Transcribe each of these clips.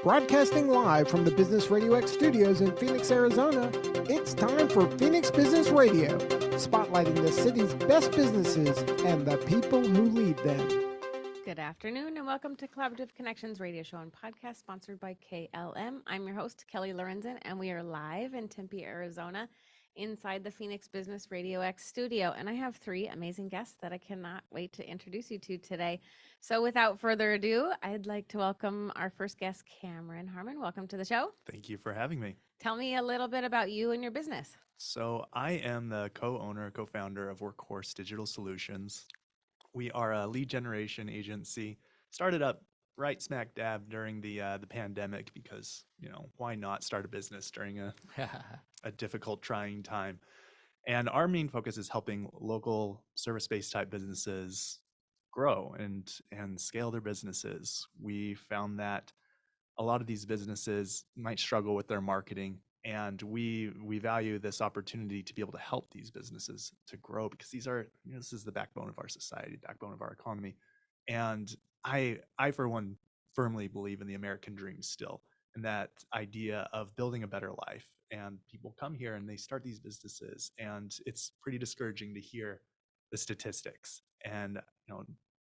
Broadcasting live from the Business Radio X studios in Phoenix, Arizona, it's time for Phoenix Business Radio, spotlighting the city's best businesses and the people who lead them. Good afternoon and welcome to Collaborative Connections radio show and podcast sponsored by KLM. I'm your host, Kelly Lorenzen, and we are live in Tempe, Arizona, inside the Phoenix Business Radio X studio. And I have three amazing guests that I cannot wait to introduce you to today. So without further ado, I'd like to welcome our first guest, Cameron Harmon. Welcome to the show. Thank you for having me. Tell me a little bit about you and your business. So I am the co-founder of Workhorse Digital Solutions. We are a lead generation agency, started up right smack dab during the pandemic because, why not start a business during a difficult, trying time? And our main focus is helping local service-based type businesses grow and scale their businesses. We found that a lot of these businesses might struggle with their marketing, and we value this opportunity to be able to help these businesses to grow because these are, this is the backbone of our society, backbone of our economy. And I for one firmly believe in the American dream still, and that idea of building a better life. And people come here and they start these businesses, and it's pretty discouraging to hear the statistics. And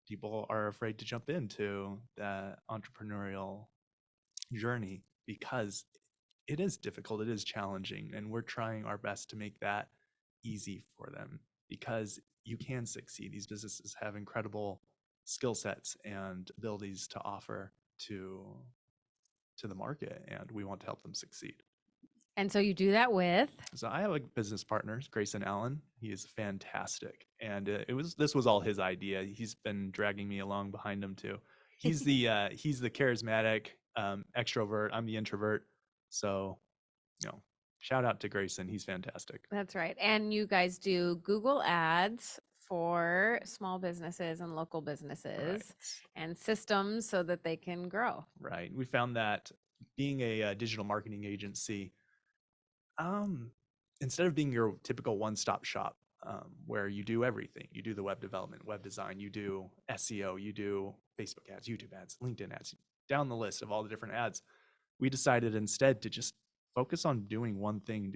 people are afraid to jump into the entrepreneurial journey because it is difficult, it is challenging, and we're trying our best to make that easy for them because you can succeed. These businesses have incredible skill sets and abilities to offer to the market, and we want to help them succeed. And so you do that with? So I have a business partner, Grayson Allen. He is fantastic, and this was all his idea. He's been dragging me along behind him too. He's the charismatic extrovert. I'm the introvert. So, shout out to Grayson. He's fantastic. That's right. And you guys do Google Ads for small businesses and local businesses and systems so that they can grow. Right. We found that being a digital marketing agency, instead of being your typical one-stop shop, where you do everything, you do the web development, web design, you do SEO, you do Facebook ads, YouTube ads, LinkedIn ads, down the list of all the different ads, we decided instead to just focus on doing one thing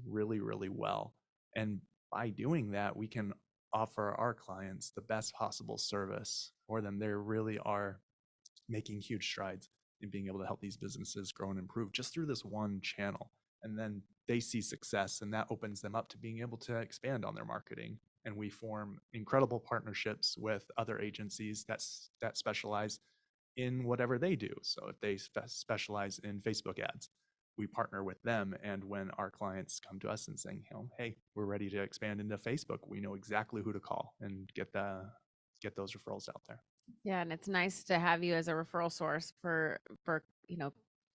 really, really well. And by doing that, we can offer our clients the best possible service for them. They really are making huge strides in being able to help these businesses grow and improve just through this one channel. And then they see success, and that opens them up to being able to expand on their marketing. And we form incredible partnerships with other agencies that specialize in whatever they do. So if they specialize in Facebook ads, we partner with them. And when our clients come to us and saying, hey, we're ready to expand into Facebook, we know exactly who to call and get those referrals out there. Yeah, and it's nice to have you as a referral source for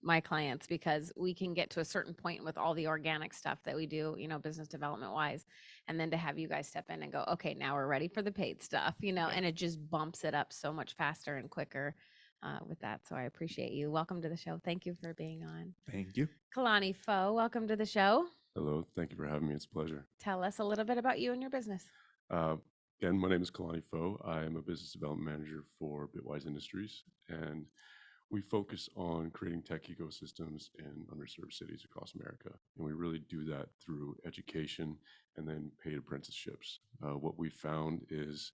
my clients, because we can get to a certain point with all the organic stuff that we do, business development wise. And then to have you guys step in and go, okay, now we're ready for the paid stuff, and it just bumps it up so much faster and quicker with that. So I appreciate you. Welcome to the show. Thank you for being on. Thank you. Kalani Foe, welcome to the show. Hello. Thank you for having me. It's a pleasure. Tell us a little bit about you and your business. Again, my name is Kalani Foe. I am a business development manager for Bitwise Industries, and we focus on creating tech ecosystems in underserved cities across America. And we really do that through education and then paid apprenticeships. What we found is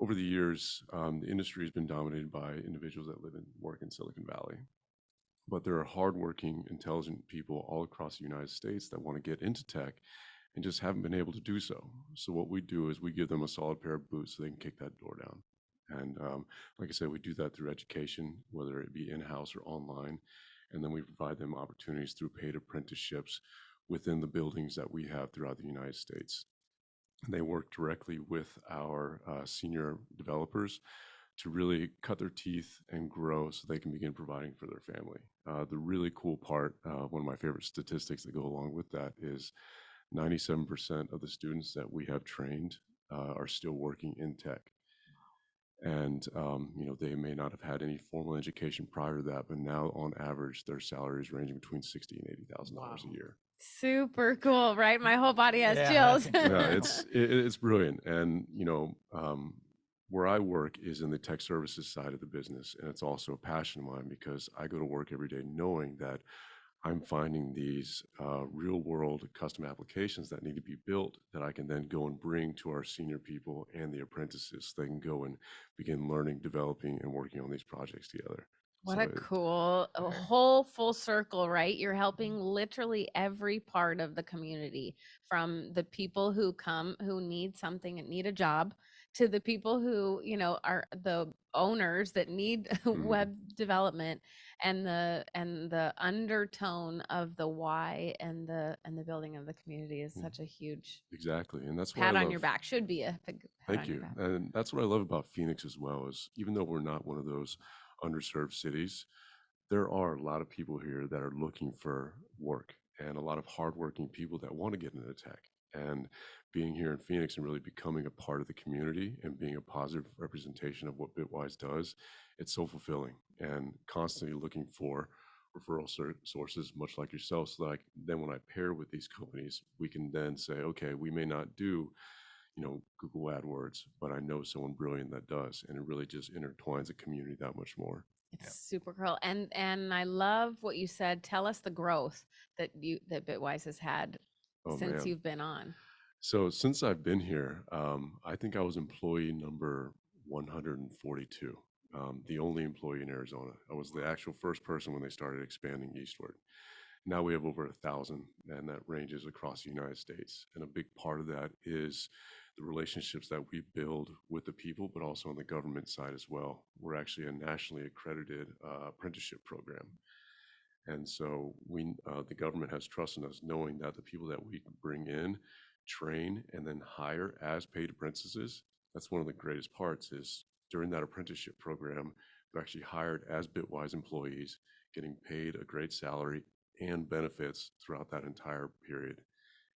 over the years, the industry has been dominated by individuals that live and work in Silicon Valley. But there are hardworking, intelligent people all across the United States that want to get into tech and just haven't been able to do so. So what we do is we give them a solid pair of boots so they can kick that door down. And like I said, we do that through education, whether it be in-house or online. And then we provide them opportunities through paid apprenticeships within the buildings that we have throughout the United States. And they work directly with our senior developers to really cut their teeth and grow so they can begin providing for their family. The really cool part, one of my favorite statistics that go along with that is 97% of the students that we have trained are still working in tech. And, they may not have had any formal education prior to that, but now on average, their salaries ranging between $60,000 and $80,000 a year. Super cool, right? My whole body has chills. Yeah, it's brilliant. And, where I work is in the tech services side of the business. And it's also a passion of mine because I go to work every day knowing that I'm finding these real world custom applications that need to be built that I can then go and bring to our senior people and the apprentices so they can go and begin learning, developing, and working on these projects together. What So a cool, a whole full circle, right? You're helping literally every part of the community, from the people who come who need something and need a job, to the people who, are the owners that need web development, and the undertone of the why and the building of the community is such a huge exactly. And that's what I pat love. on your back. Should be a big pat Thank on your you. back. And that's what I love about Phoenix as well, is even though we're not one of those underserved cities, there are a lot of people here that are looking for work and a lot of hardworking people that want to get into tech. And being here in Phoenix and really becoming a part of the community and being a positive representation of what Bitwise does, it's so fulfilling, and constantly looking for referral sources, much like yourself, so that then when I pair with these companies, we can then say, okay, we may not do Google AdWords, but I know someone brilliant that does, and it really just intertwines the community that much more. It's super cool. And I love what you said. Tell us the growth that Bitwise has had since you've been on. So since I've been here, I think I was employee number 142, the only employee in Arizona. I was the actual first person when they started expanding eastward. Now we have over 1,000, and that ranges across the United States. And a big part of that is the relationships that we build with the people, but also on the government side as well. We're actually a nationally accredited apprenticeship program. And so the government has trusted us, knowing that the people that we bring in, train, and then hire as paid apprentices. That's one of the greatest parts, is during that apprenticeship program, they're actually hired as Bitwise employees, getting paid a great salary and benefits throughout that entire period.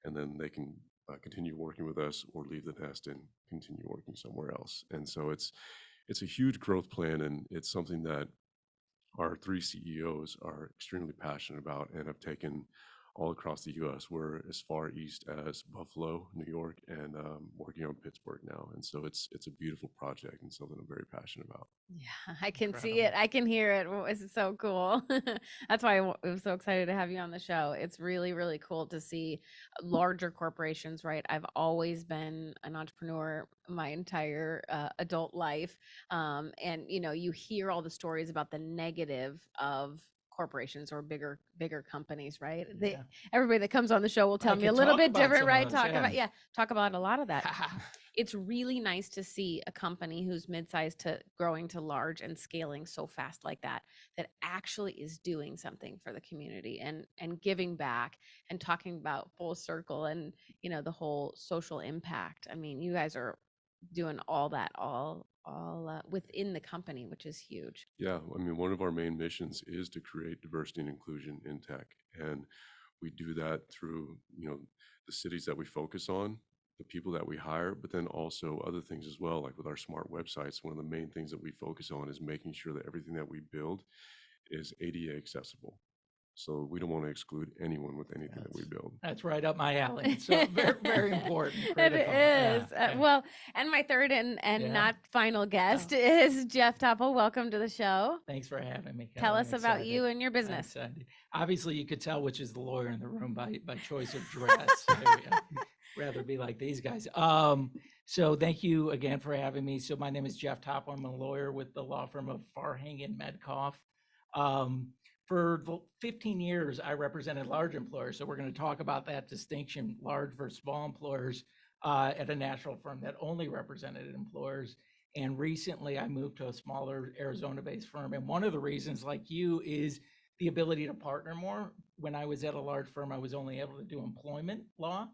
And then they can continue working with us or leave the nest and continue working somewhere else. And so it's a huge growth plan, and it's something that our 3 CEOs are extremely passionate about and have taken all across the U.S. We're as far east as Buffalo, New York, and working on Pittsburgh now. And so it's a beautiful project and something I'm very passionate about. Yeah, I can see it. I can hear it. It's so cool. That's why I'm so excited to have you on the show. It's really, really cool to see larger corporations, right? I've always been an entrepreneur my entire adult life. And, you hear all the stories about the negative of corporations or bigger companies, right? Everybody that comes on the show will tell me a little bit different, right? Talk about a lot of that. It's really nice to see a company who's mid-sized to growing to large and scaling so fast like that actually is doing something for the community and giving back and talking about full circle and the whole social impact. I mean, you guys are doing all that within the company, which is huge. Yeah, I mean, one of our main missions is to create diversity and inclusion in tech, and we do that through the cities that we focus on, the people that we hire, but then also other things as well. Like with our smart websites, one of the main things that we focus on is making sure that everything that we build is ADA accessible. So we don't want to exclude anyone with anything that we build. That's right up my alley. So very, very important. It is. Well, and my third and not final guest is Jeff Topple. Welcome to the show. Thanks for having me. Tell us about you and your business. Obviously, you could tell which is the lawyer in the room by choice of dress. Rather be like these guys. So thank you again for having me. So my name is Jeff Topple. I'm a lawyer with the law firm of Farhang and Medcoff. For 15 years, I represented large employers. So we're going to talk about that distinction, large versus small employers, at a national firm that only represented employers. And recently I moved to a smaller Arizona-based firm. And one of the reasons, like you, is the ability to partner more. When I was at a large firm, I was only able to do employment law.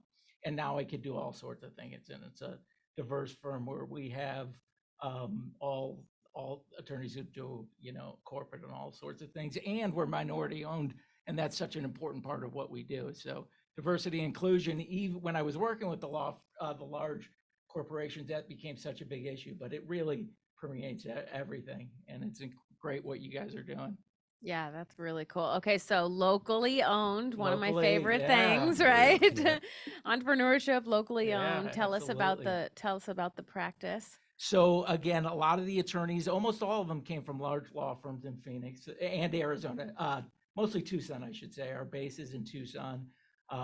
And now I could do all sorts of things. It's a diverse firm where we have all attorneys who do, corporate and all sorts of things, and we're minority owned. And that's such an important part of what we do. So diversity, inclusion, even when I was working with the large corporations, that became such a big issue, but it really permeates everything. And it's great what you guys are doing. Yeah, that's really cool. Okay, so locally owned, one of my favorite things, right? Yeah. Entrepreneurship, locally Yeah, owned. Tell us about absolutely. the practice. So again, a lot of the attorneys, almost all of them came from large law firms in Phoenix and Arizona, mostly Tucson, I should say. Our base is in Tucson.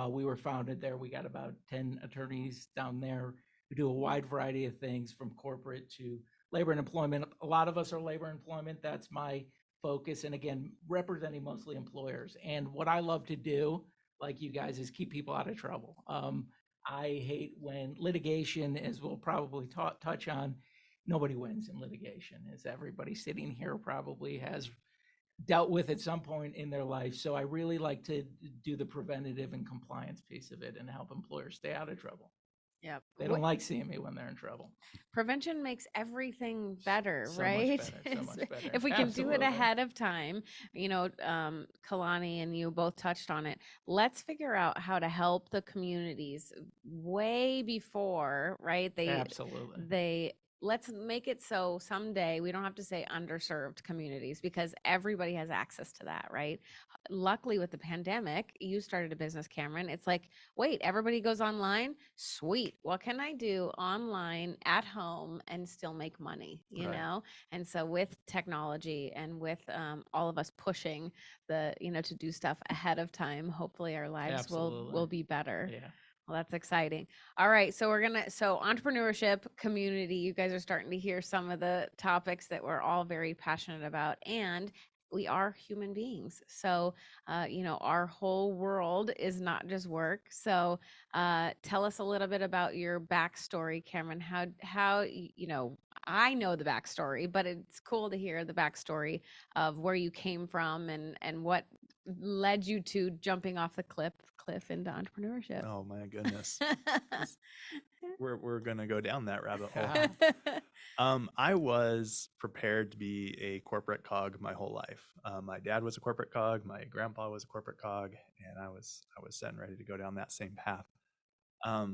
We were founded there. We got about 10 attorneys down there who do a wide variety of things from corporate to labor and employment. A lot of us are labor and employment. That's my focus. And again, representing mostly employers. And what I love to do, like you guys, is keep people out of trouble. I hate when litigation, as we'll probably touch on, nobody wins in litigation, as everybody sitting here probably has dealt with at some point in their life. So I really like to do the preventative and compliance piece of it and help employers stay out of trouble. Yep. They don't like seeing me when they're in trouble. Prevention makes everything better, So right? much better, so much better. If we can do it Absolutely. ahead of time, Kalani and you both touched on it. Let's figure out how to help the communities way before, right? Absolutely. Let's make it so someday we don't have to say underserved communities because everybody has access to that, right? Luckily with the pandemic, you started a business, Cameron. It's like, wait, everybody goes online? Sweet. What can I do online at home and still make money, you Right. know? And so with technology and with all of us pushing to do stuff ahead of time, hopefully our lives will Absolutely. be better. Yeah. Well, that's exciting. All right. So entrepreneurship, community, you guys are starting to hear some of the topics that we're all very passionate about. And we are human beings. So, our whole world is not just work. So tell us a little bit about your backstory, Cameron. I know the backstory, but it's cool to hear the backstory of where you came from and what led you to jumping off the cliff into entrepreneurship. Oh my goodness. We're gonna go down that rabbit hole. Yeah. I was prepared to be a corporate cog my whole life. My dad was a corporate cog, my grandpa was a corporate cog, and I was set and ready to go down that same path. I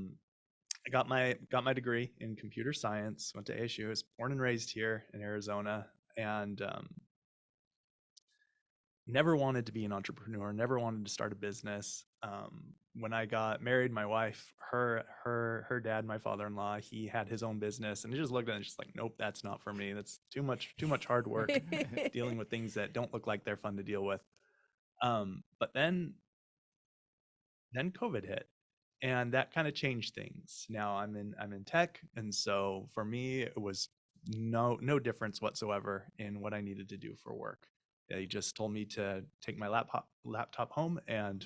got my degree in computer science. Went to ASU. I was born and raised here in Arizona, and never wanted to be an entrepreneur. Never wanted to start a business. When I got married, my wife, her dad, my father-in-law, he had his own business, and I just looked at it and just like, nope, that's not for me. That's too much hard work dealing with things that don't look like they're fun to deal with. But then COVID hit, and that kind of changed things. Now I'm in tech, and so for me it was no difference whatsoever in what I needed to do for work. They just told me to take my laptop home, and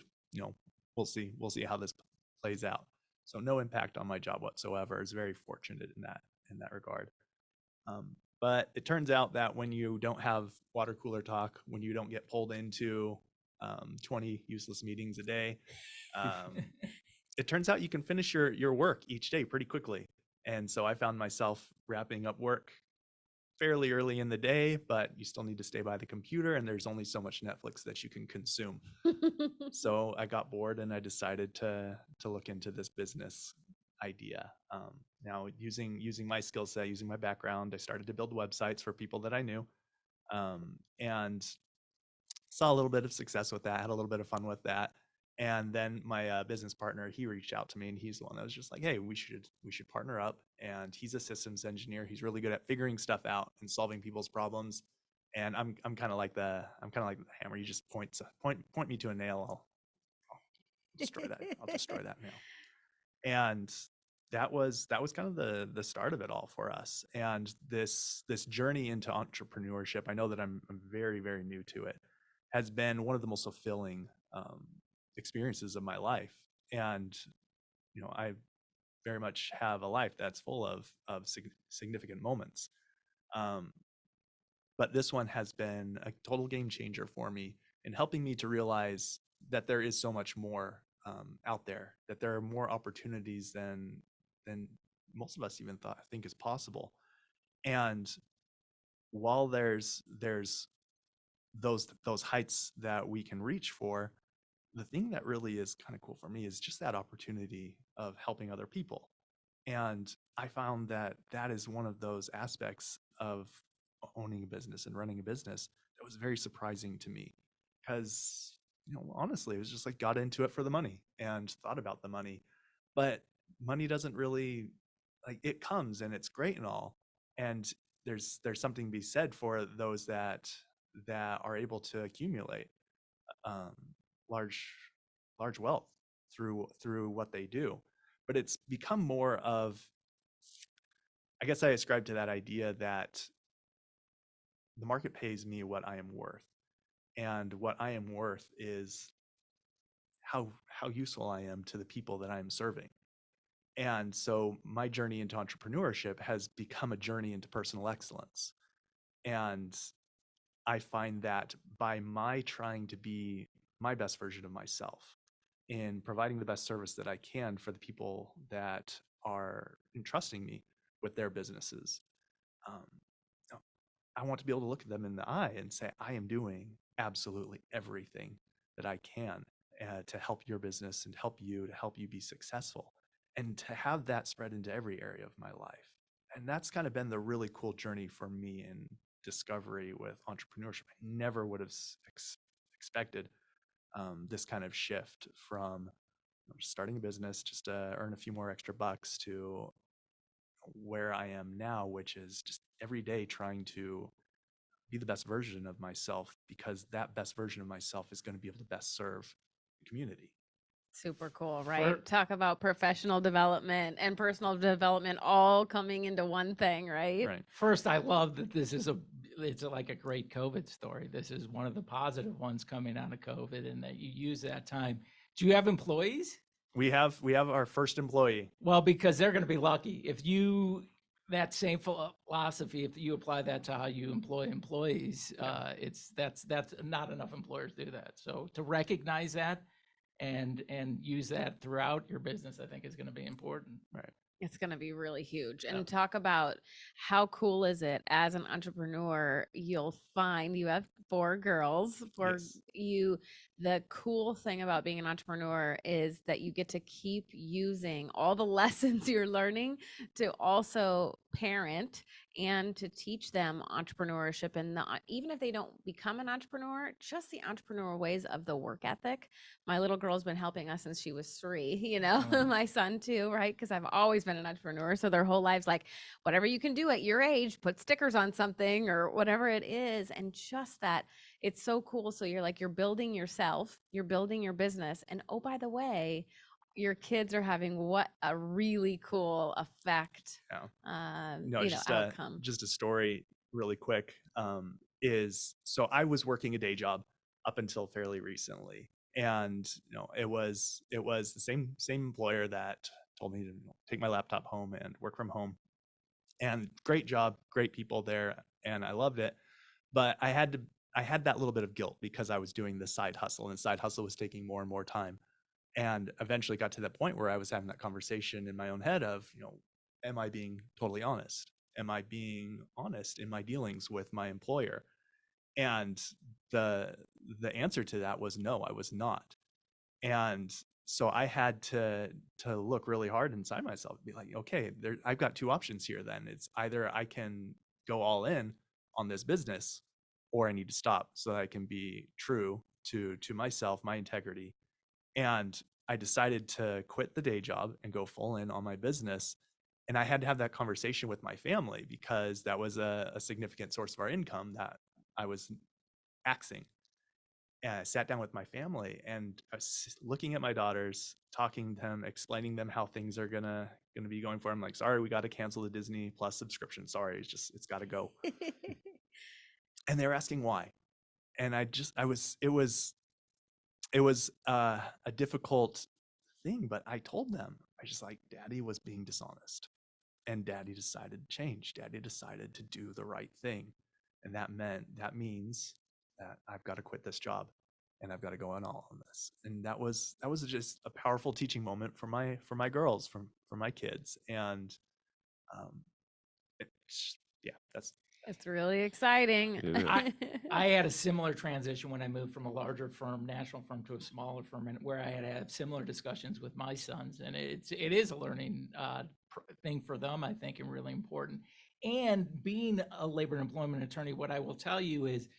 we'll see how this plays out. So no impact on my job whatsoever. I was very fortunate in that regard. But it turns out that when you don't have water cooler talk, when you don't get pulled into 20 useless meetings a day, it turns out you can finish your work each day pretty quickly. And so I found myself wrapping up work fairly early in the day, but you still need to stay by the computer, and there's only so much Netflix that you can consume. So I got bored and I decided to look into this business idea. Now using my skill set, using my background, I started to build websites for people that I knew, and saw a little bit of success with that, had a little bit of fun with that. And then my business partner, he reached out to me, and he's the one that was just like, hey, we should partner up. And he's a systems engineer. He's really good at figuring stuff out and solving people's problems. And I'm kind of like the hammer. You just point me to a nail, I'll destroy that. I'll destroy that nail. And that was kind of the start of it all for us. And this journey into entrepreneurship, I know that I'm very, very new to it, has been one of the most fulfilling experiences of my life. And I very much have a life that's full of significant moments. But this one has been a total game changer for me in helping me to realize that there is so much more out there, that there are more opportunities than most of us even think is possible. And while there's those heights that we can reach for, the thing that really is kind of cool for me is just that opportunity of helping other people. And I found that is one of those aspects of owning a business and running a business that was very surprising to me, because honestly, it was just like got into it for the money and thought about the money, but money doesn't really, like, it comes and it's great and all, And there's something to be said for those that are able to accumulate um, large wealth through what they do. But it's become more of, I guess I ascribe to that idea that the market pays me what I am worth, and what I am worth is how useful I am to the people that I am serving. And so my journey into entrepreneurship has become a journey into personal excellence. And I find that by my trying to be my best version of myself in providing the best service that I can for the people that are entrusting me with their businesses, um, I want to be able to look at them in the eye and say, I am doing absolutely everything that I can to help your business and help you be successful, and to have that spread into every area of my life. And that's kind of been the really cool journey for me in discovery with entrepreneurship. I never would have expected this kind of shift from starting a business just to earn a few more extra bucks to where I am now, which is just every day trying to be the best version of myself, because that best version of myself is going to be able to best serve the community. Super cool, right? For- Talk about professional development and personal development all coming into one thing, right? Right. First, I love that it's like a great COVID story. This is one of the positive ones coming out of COVID, and that you use that time. Do you have employees? We have our first employee. Well, because they're going to be lucky if that same philosophy, if you apply that to how you employ employees, that's not enough employers do that. So to recognize that and use that throughout your business, I think is going to be important. Right. It's going to be really huge. Yeah. And talk about how cool is it as an entrepreneur? You'll find you have 4 girls. For Yes. you, the cool thing about being an entrepreneur is that you get to keep using all the lessons you're learning to also parent and to teach them entrepreneurship. And even if they don't become an entrepreneur, just the entrepreneur ways of the work ethic. My little girl's been helping us since she was 3, my son too, right? Because I've always been an entrepreneur. So their whole lives, like, whatever you can do at your age, put stickers on something or whatever it is. And just that, it's so cool. So you're building yourself, you're building your business. And oh, by the way, your kids are having what a really cool effect, outcome. Just a story really quick, is, so I was working a day job up until fairly recently. And it was the same employer that told me to take my laptop home and work from home. And great job, great people there, and I loved it. But I had that little bit of guilt because I was doing this side hustle, and side hustle was taking more and more time. And eventually got to that point where I was having that conversation in my own head of, am I being totally honest? Am I being honest in my dealings with my employer? And the answer to that was no, I was not. And so I had to look really hard inside myself and be like, okay, I've got 2 options here. Then it's either I can go all in on this business, or I need to stop so that I can be true to myself, my integrity. And I decided to quit the day job and go full in on my business. And I had to have that conversation with my family because that was a significant source of our income that I was axing. And I sat down with my family and I was looking at my daughters, talking to them, explaining them how things are gonna be going for them. Like, sorry, we got to cancel the Disney Plus subscription. Sorry, it's got to go. And they were asking why. And it was a difficult thing, but I told them, I just like, Daddy was being dishonest, and Daddy decided to change. Daddy decided to do the right thing. And that means that I've got to quit this job and I've got to go on all on this. And that was just a powerful teaching moment for my girls, for my kids. And It's really exciting. It is. I had a similar transition when I moved from a larger firm, national firm, to a smaller firm, and where I had to have similar discussions with my sons. And it is a learning thing for them, I think, and really important. And being a labor and employment attorney, what I will tell you is,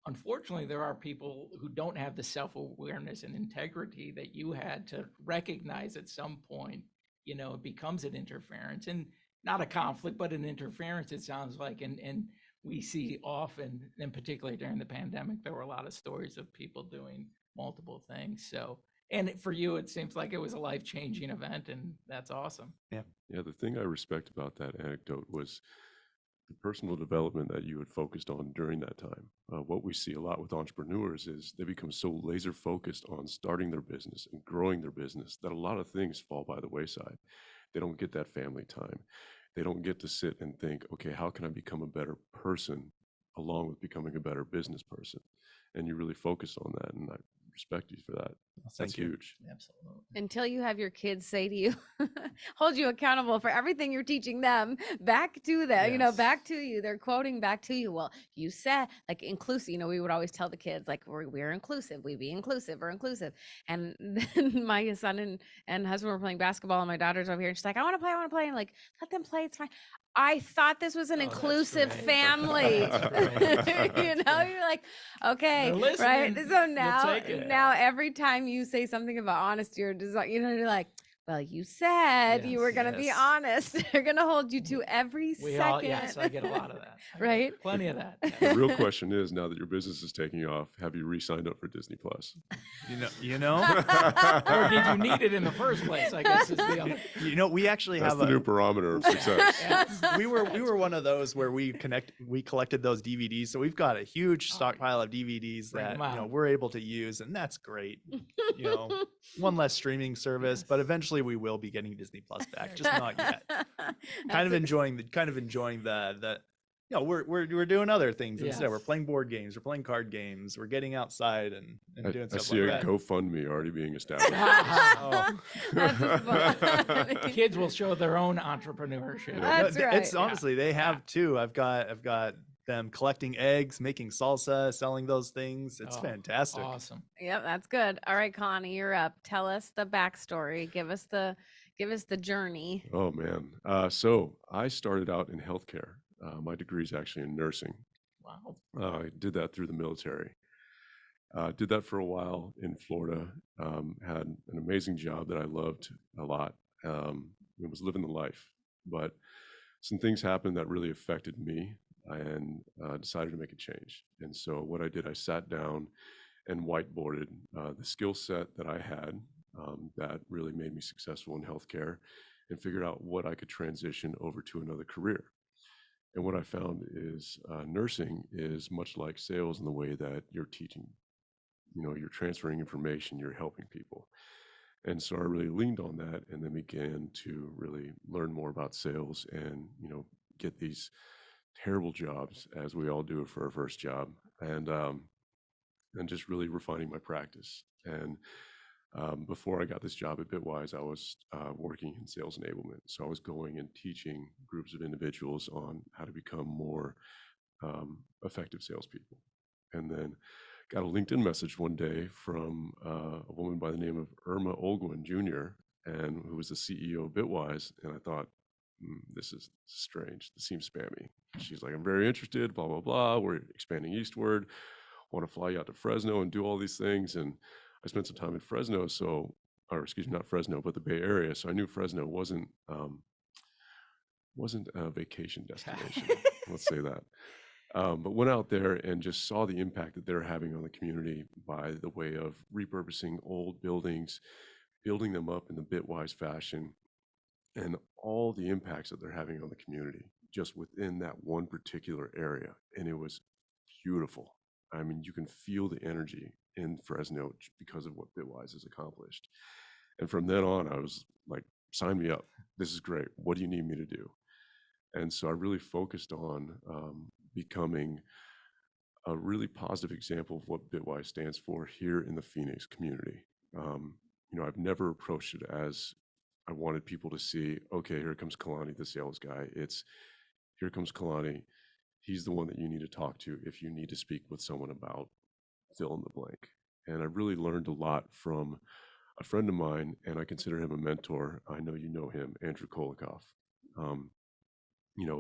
unfortunately, there are people who don't have the self-awareness and integrity that you had to recognize at some point, it becomes an interference. And not a conflict, but an interference, it sounds like. And we see often, and particularly during the pandemic, there were a lot of stories of people doing multiple things. So, and for you, it seems like it was a life-changing event, and that's awesome. Yeah, the thing I respect about that anecdote was the personal development that you had focused on during that time. What we see a lot with entrepreneurs is they become so laser focused on starting their business and growing their business that a lot of things fall by the wayside. They don't get that family time. They don't get to sit and think, okay, how can I become a better person along with becoming a better business person? And you really focus on that. And I respect you for that. That's thank you. huge. Absolutely. Until you have your kids say to you, hold you accountable for everything you're teaching them back to them, Yes. back to you. They're quoting back to you. Well, you said like inclusive, we would always tell the kids like we're inclusive, we be inclusive, we're inclusive. And then my son and husband were playing basketball and my daughter's over here and she's like, I want to play. And like, let them play. It's fine. I thought this was an Oh, that's inclusive great. family. That's great. You're like, okay, They're right? listening. So You'll take it. now every time you say something about honesty or design, you're like, well, you said you Yes, were going to be yes. honest. They're going to hold you to every We second. all, yes, I get a lot of that. I get Right? Plenty of that. The Yeah. real question is, now that your business is taking off, have you re-signed up for Disney Plus? You know, Or did you need it in the first place? I guess is the other. we actually That's have the new barometer of success. Yes. we were one of those where we collected those DVDs, so we've got a huge stockpile of DVDs Bring 'em that out. we're able to use, and that's great. One less streaming service, but eventually we will be getting Disney Plus back, just not yet. Kind of enjoying the we're doing other things instead. We're Yes. playing board games, we're playing card games, we're getting outside and doing I stuff see like a that. GoFundMe already being established. Oh. That's Kids will show their own entrepreneurship. That's right. It's honestly, they have too. I've got them collecting eggs, making salsa, selling those things. It's Oh, fantastic. Awesome. Yep, that's good. All right, Connie, you're up. Tell us the backstory. Give us the journey. Oh man. So I started out in healthcare. My degree is actually in nursing. Wow. I did that through the military. Did that for a while in Florida. Had an amazing job that I loved a lot. It was living the life, but some things happened that really affected me, and decided to make a change. And so what I did, I sat down and whiteboarded the skill set that I had that really made me successful in healthcare, and figured out what I could transition over to another career. And what I found is nursing is much like sales in the way that you're teaching. You're transferring information, you're helping people. And so I really leaned on that, and then began to really learn more about sales and, get these terrible jobs, as we all do for our first job, and just really refining my practice. And before I got this job at Bitwise, I was working in sales enablement. So I was going and teaching groups of individuals on how to become more effective salespeople. And then got a LinkedIn message one day from a woman by the name of Irma Olguin Jr., and who was the CEO of Bitwise. And I thought, this is strange. This seems spammy. She's like, I'm very interested, blah, blah, blah. We're expanding eastward. Want to fly you out to Fresno and do all these things. And I spent some time in Fresno, or excuse me, not Fresno, but the Bay Area. So I knew Fresno wasn't a vacation destination. Let's say that. But went out there and just saw the impact that they're having on the community by the way of repurposing old buildings, building them up in the Bitwise fashion, and all the impacts that they're having on the community just within that one particular area. And it was beautiful. I mean, you can feel the energy in Fresno because of what Bitwise has accomplished. And from then on, I was like, sign me up. This is great. What do you need me to do? And so I really focused on becoming a really positive example of what Bitwise stands for here in the Phoenix community. I've never approached it as I wanted people to see, okay, here comes Kalani, the sales guy. It's, here comes Kalani. He's the one that you need to talk to if you need to speak with someone about fill in the blank. And I really learned a lot from a friend of mine, and I consider him a mentor. I know you know him, Andrew Kolikoff.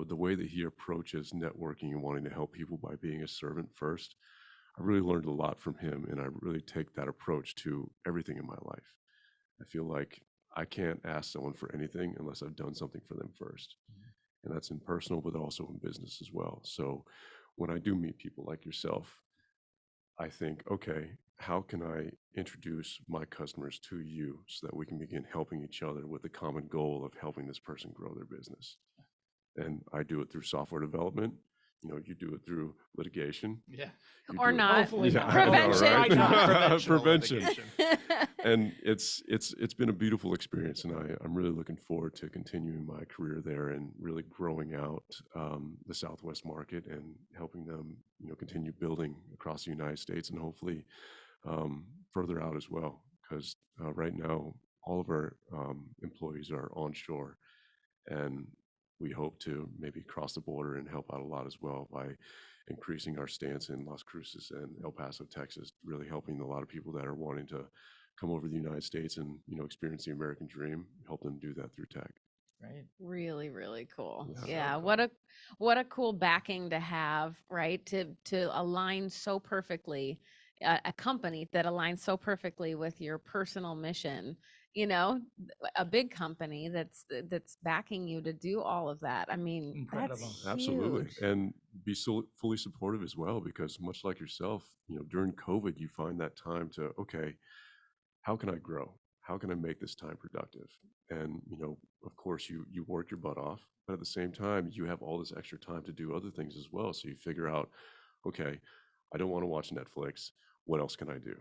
The way that he approaches networking and wanting to help people by being a servant first, I really learned a lot from him, and I really take that approach to everything in my life. I feel like I can't ask someone for anything unless I've done something for them first. and that's in personal, but also in business as well. So when I do meet people like yourself, I think, okay, how can I introduce my customers to you so that we can begin helping each other with the common goal of helping this person grow their business? And I do it through software development. You do it through litigation. Yeah. You Or do it- not. Hopefully Yeah, not. I know, Prevention. right? Preventional Prevention. litigation. And it's been a beautiful experience, and I'm really looking forward to continuing my career there and really growing out the Southwest market and helping them, continue building across the United States and hopefully further out as well. Because right now, all of our employees are onshore, and we hope to maybe cross the border and help out a lot as well by increasing our stance in Las Cruces and El Paso, Texas, really helping a lot of people that are wanting to come over to the United States and, experience the American dream, help them do that through tech. Right. Really, really cool. Yeah. Yeah, So what a cool backing to have, right? To align so perfectly, a company that aligns so perfectly with your personal mission. A big company that's backing you to do all of that. I mean, Incredible. that's Absolutely. huge. And be so fully supportive as well, because much like yourself, during COVID, you find that time to, okay, how can I grow? How can I make this time productive? And, of course, you work your butt off, but at the same time, you have all this extra time to do other things as well. So you figure out, okay, I don't want to watch Netflix. What else can I do?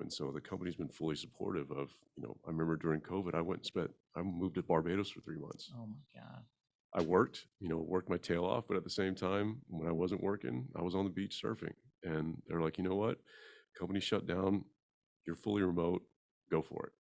And so the company's been fully supportive of, I remember during COVID, I moved to Barbados for 3 months. Oh my God. I worked my tail off, but at the same time, when I wasn't working, I was on the beach surfing. And they're like, you know what? Company shut down. You're fully remote. Go for it.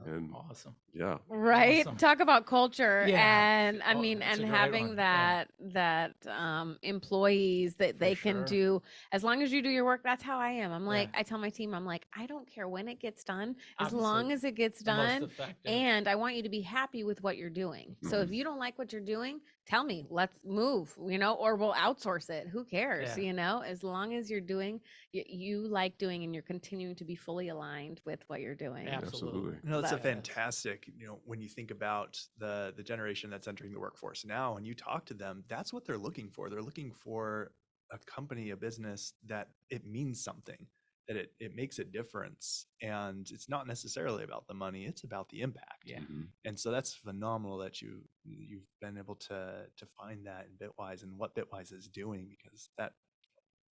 And Awesome. yeah, Right. Awesome. Talk about culture. Yeah. And I Oh, mean, that's and a great having one. Yeah. that employees that For they can sure. do, as long as you do your work. That's how I am. I'm Yeah. like, I tell my team, I'm like, I don't care when it gets done, as Obviously, long as it gets the most done. effective. And I want you to be happy with what you're doing. So if Mhm. you don't like what you're doing, tell me, let's move, or we'll outsource it. Who cares? Yeah. As long as you're doing, you like doing, and you're continuing to be fully aligned with what you're doing. Absolutely. No, it's a Love it. fantastic, when you think about the generation that's entering the workforce now and you talk to them, that's what they're looking for. They're looking for a company, a business that it means something, that it makes a difference. And it's not necessarily about the money, it's about the impact. Yeah. Mhm. And so that's phenomenal that you've been able to find that in Bitwise and what Bitwise is doing, because that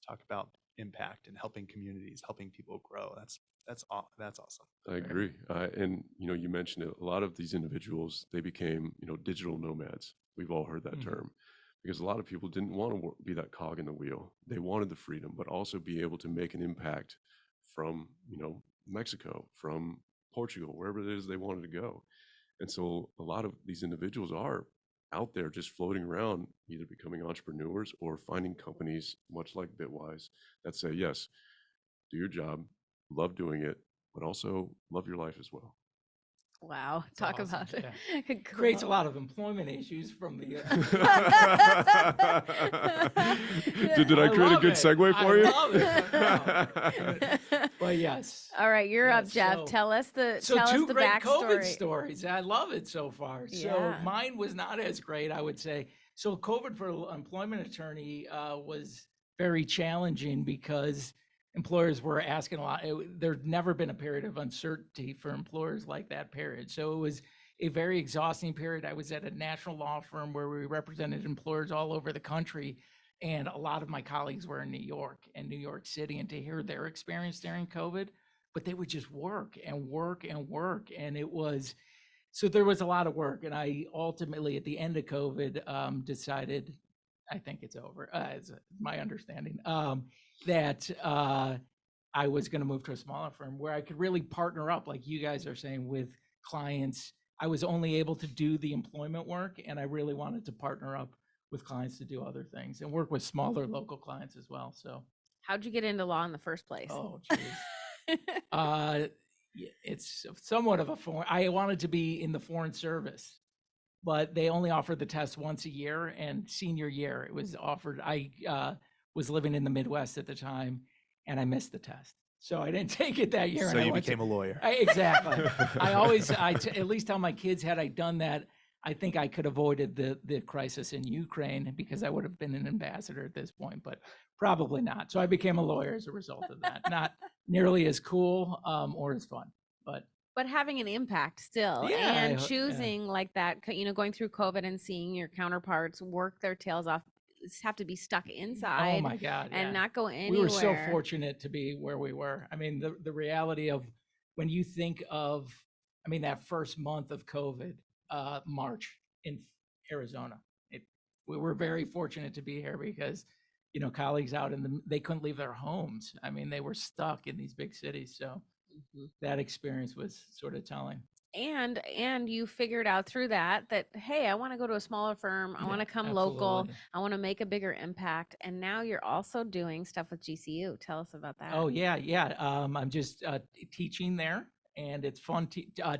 talk about impact and helping communities, helping people grow. That's awesome. I agree. And, you mentioned it, a lot of these individuals, they became, digital nomads. We've all heard that Mhm. term, because a lot of people didn't want to be that cog in the wheel. They wanted the freedom, but also be able to make an impact from, Mexico, from Portugal, wherever it is they wanted to go. And so a lot of these individuals are out there just floating around, either becoming entrepreneurs or finding companies, much like Bitwise, that say, yes, do your job, love doing it, but also love your life as well. Wow. It's Talk awesome. about Yeah. it. Creates a lot of employment issues from the. Did I create a love good it. segue I for you? love it. But yes. All right, you're Yeah, up, Jeff. so- Tell us the So tell us two the great COVID backstory. stories. I love it so far. So Yeah. mine was not as great, I would say. So COVID for an employment attorney was very challenging because employers were asking a lot. There'd never been a period of uncertainty for employers like that period. So it was a very exhausting period. I was at a national law firm where we represented employers all over the country. And a lot of my colleagues were in New York and New York City, and to hear their experience during COVID, but they would just work and work and work. And it was, so there was a lot of work. And I ultimately, at the end of COVID, decided, I think it's over, is my understanding, that I was going to move to a smaller firm where I could really partner up, like you guys are saying, with clients. I was only able to do the employment work, and I really wanted to partner up with clients to do other things and work with smaller local clients as well. So, How'd you get into law in the first place? oh, geez. It's somewhat of a foreign. I wanted to be in the foreign service, but they only offered the test once a year. And senior year, it was offered. I was living in the Midwest at the time, and I missed the test, so I didn't take it that year. So and I you went to- became a lawyer. Exactly. I always, at least tell my kids, had I done that, I think I could have avoided the crisis in Ukraine because I would have been an ambassador at this point, but probably not. So I became a lawyer as a result of that. Not nearly as cool or as fun, but having an impact still, yeah, and yeah. choosing like that, going through COVID and seeing your counterparts work their tails off, have to be stuck Oh inside my God, and yeah. not go anywhere. We were so fortunate to be where we were. I mean, the reality of when you think of, I mean, that first month of COVID, March in Arizona, we were very fortunate to be here because, colleagues out they couldn't leave their homes. I mean, they were stuck in these big cities. So Mhm. that experience was sort of telling. And you figured out through that hey, I want to go to a smaller firm, I want to come local, Absolutely. I want to make a bigger impact, and now you're also doing stuff with GCU. Tell us about that. Oh yeah, yeah. I'm just teaching there, and it's fun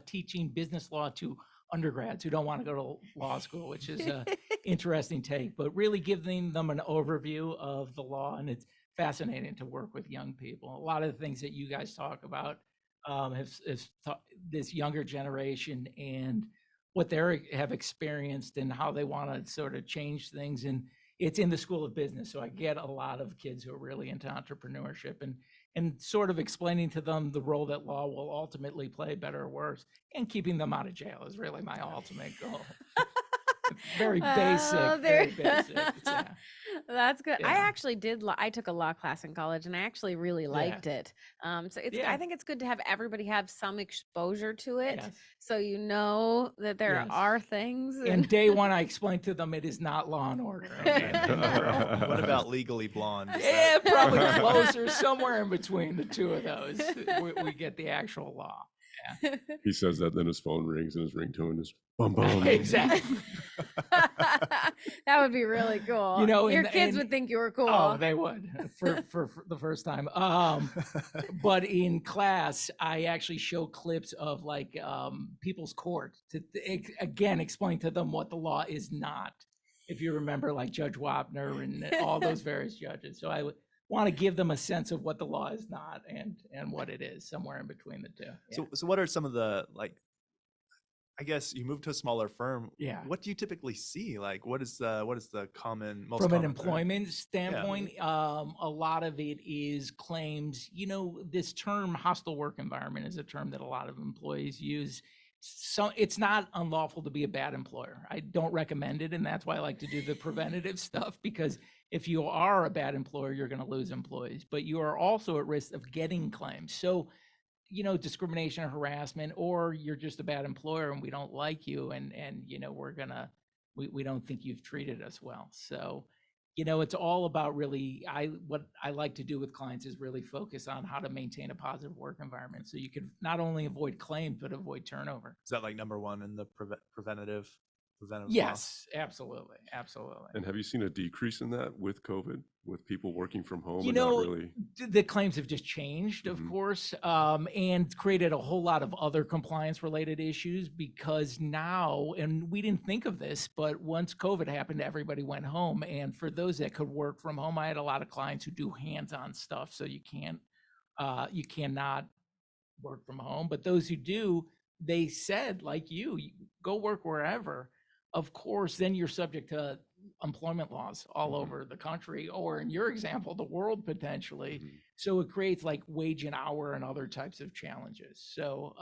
teaching business law to undergrads who don't want to go to law school, which is a interesting take. But really giving them an overview of the law, and it's fascinating to work with young people. A lot of the things that you guys talk about this younger generation and what they have experienced and how they want to sort of change things. And it's in the School of Business, so I get a lot of kids who are really into entrepreneurship and sort of explaining to them the role that law will ultimately play, better or worse, and keeping them out of jail is really my ultimate goal. Very basic, Oh, very basic. Yeah. That's good. I Yeah. actually I took a law class in college, and I actually really liked it. So I Yeah. think it's good to have everybody have some exposure to it, Yes. so you know that there Yes. are things. And day one, I explained to them it is not Law and Order. Okay? What about Legally Blonde? Is Yeah, that- probably closer, somewhere in between the two of those. We get the actual law. He says that, then his phone rings and his ringtone is bum bum. Exactly. That would be really cool. You know, your and- kids and- would think you were cool. Oh, they would for the first time. But in class, I actually show clips of like people's court to again explain to them what the law is not. If you remember, like Judge Wapner and all those various judges. So I would want to give them a sense of what the law is not and what it is, somewhere in between the two. Yeah. So what are some of the, like, I guess you moved to a smaller firm. Yeah. What do you typically see? Like, what is the most From an common thread? employment standpoint, a lot of it is claims. This term hostile work environment is a term that a lot of employees use. So it's not unlawful to be a bad employer. I don't recommend it, and that's why I like to do the preventative stuff, because if you are a bad employer, you're going to lose employees, but you are also at risk of getting claims. So discrimination or harassment, or you're just a bad employer and we don't like you, and we don't think you've treated us well. So it's all about really, what I like to do with clients is really focus on how to maintain a positive work environment, so you can not only avoid claims but avoid turnover. Is that like number one in the preventative law? Yes, absolutely. And have you seen a decrease in that with COVID, with people working from home You and know, not really? The claims have just changed, of Mhm. course, and created a whole lot of other compliance related issues, because now, and we didn't think of this, but once COVID happened, everybody went home. And for those that could work from home, I had a lot of clients who do hands-on stuff, so you cannot work from home. But those who do, they said, like you go work wherever. Of course, then you're subject to employment laws all Mhm. over the country, or in your example, the world potentially. Mhm. So it creates like wage and hour and other types of challenges. So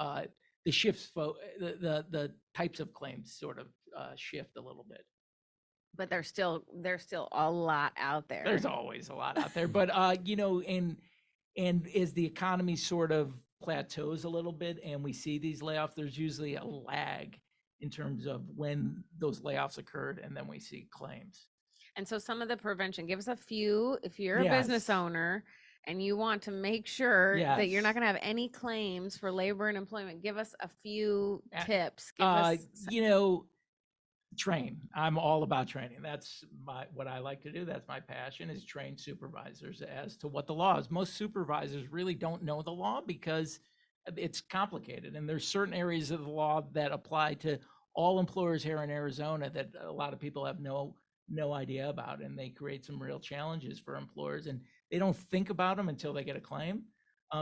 the shifts, the types of claims sort of shift a little bit. But there's still a lot out there. There's always a lot out there, but and as the economy sort of plateaus a little bit and we see these layoffs, there's usually a lag in terms of when those layoffs occurred, and then we see claims. And so some of the prevention, give us a few, if you're a business Yes. owner and you want to make sure that you're not Yes. going to have any claims for labor and employment, give us a few tips. Give Uh, us Train. I'm all about training. That's what I like to do. That's my passion, is train supervisors as to what the law is. Most supervisors really don't know the law because it's complicated, and there's certain areas of the law that apply to all employers here in Arizona that a lot of people have no idea about, and they create some real challenges for employers, and they don't think about them until they get a claim.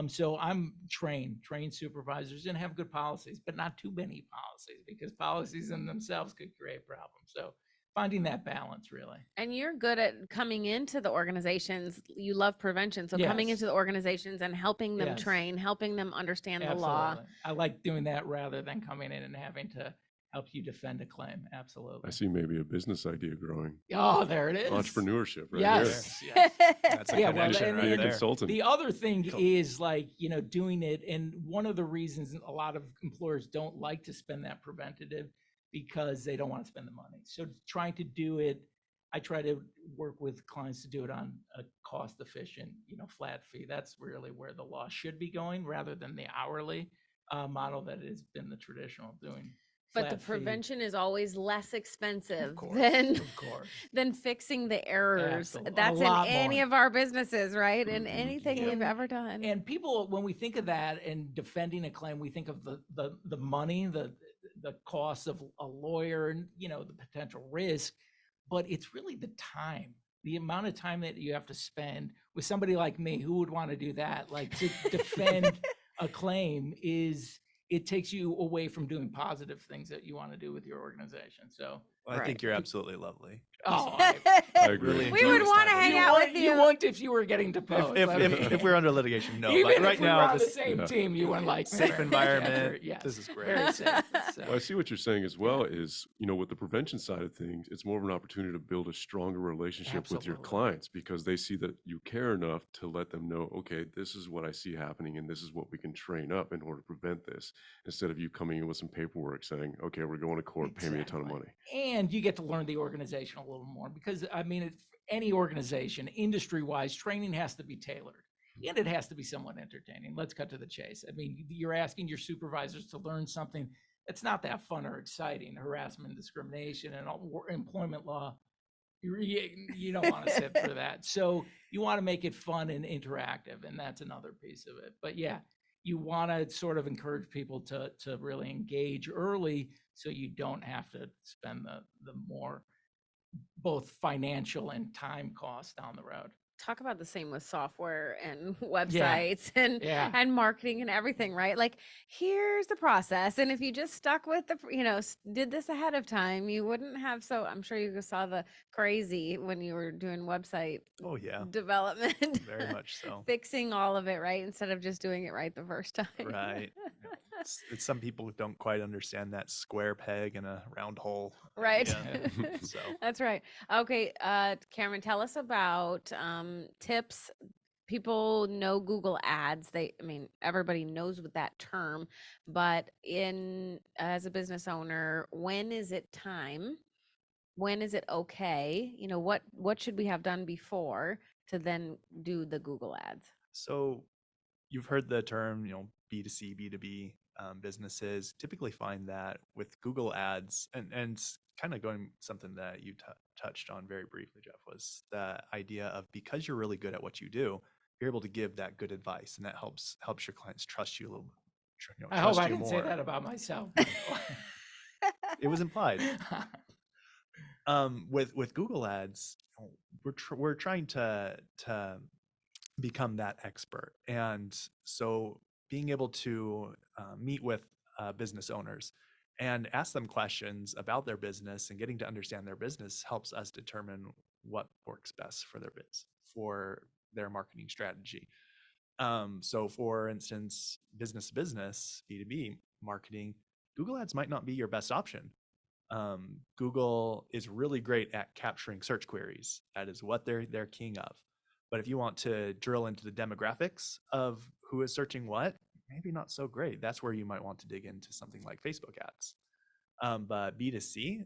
So I'm train supervisors and have good policies, but not too many policies, because policies in themselves could create problems. So finding that balance, really. And you're good at coming into the organizations. You love prevention. So coming Yes. into the organizations and helping them Yes. train, helping them understand the law. Absolutely. I like doing that rather than coming in and having to help you defend a claim. Absolutely. I see maybe a business idea growing. Oh, there it is. Entrepreneurship, right Yes. there. Yes. That's a Yeah, well, connection and right Be a there. consultant. The other thing Cool. is, like, doing it. And one of the reasons a lot of employers don't like to spend that preventative, because they don't want to spend the money. So trying to do it, I try to work with clients to do it on a cost efficient, flat fee. That's really where the law should be going, rather than the hourly model that has been the traditional doing. But the flat fee. prevention is always less expensive course, than of course. than fixing the errors. Absolutely. A That's in lot any more. of our businesses, right? In Mhm. anything we've And- ever done. And people, when we think of that and defending a claim, we think of the money, the cost of a lawyer, and the potential risk, but it's really the time, the amount of time that you have to spend with somebody like me. Who would want to do that? Like, to defend a claim it takes you away from doing positive things that you want to do with your organization. So, Well, I Right. think you're absolutely lovely. oh, I agree. Really we enjoy would this want to time with hang you. out with You you. wouldn't if you were getting deposed. If, I if, mean, if we're under litigation, no. even But if right we now, were on the this same Yeah. team, you wouldn't like me safe very much environment. after- yes, This is great. very safe. So- Well, I see what you're saying as well is, with the prevention side of things, it's more of an opportunity to build a stronger relationship with your Absolutely. clients, because they see that you care enough to let them know, okay, this is what I see happening and this is what we can train up in order to prevent this, instead of you coming in with some paperwork saying, okay, we're going to court, pay me a ton of Exactly. money. And you get to learn the organization a little more, because any organization, industry-wise, training has to be tailored, and it has to be somewhat entertaining. Let's cut to the chase. You're asking your supervisors to learn something that's not that fun or exciting. Harassment, discrimination, and employment law. You don't want to sit for that. So you want to make it fun and interactive, and that's another piece of it. But yeah, you want to sort of encourage people to really engage early, so you don't have to spend the more both financial and time costs down the road. Talk about the same with software and websites and Yeah. and marketing and everything, right? Like, here's the process, and if you just stuck with did this ahead of time, you wouldn't have. So I'm sure you saw the crazy when you were doing website Oh, yeah. development, Very much so. fixing all of it right instead of just doing it right the first time. Right. It's some people who don't quite understand that square peg in a round hole. Right. idea. So That's right. Okay, Cameron, tell us about tips. People know Google Ads. Everybody knows what that term, but as a business owner, when is it time? When is it okay? What should we have done before to then do the Google Ads? So you've heard the term, B2C, B2B businesses typically find that with Google Ads, and kind of going something that you touched on very briefly, Jeff, was the idea of, because you're really good at what you do, you're able to give that good advice, and that helps your clients trust you a little. I hope trust I you didn't say more. that about myself. It was implied. With Google Ads, we're trying to become that expert, and so being able to meet with business owners and ask them questions about their business and getting to understand their business helps us determine what works best for their for their marketing strategy. So for instance, business to business, B2B marketing, Google Ads might not be your best option. Google is really great at capturing search queries. That is what they're king of. But if you want to drill into the demographics of who is searching what, maybe not so great. That's where you might want to dig into something like Facebook ads. But B2C,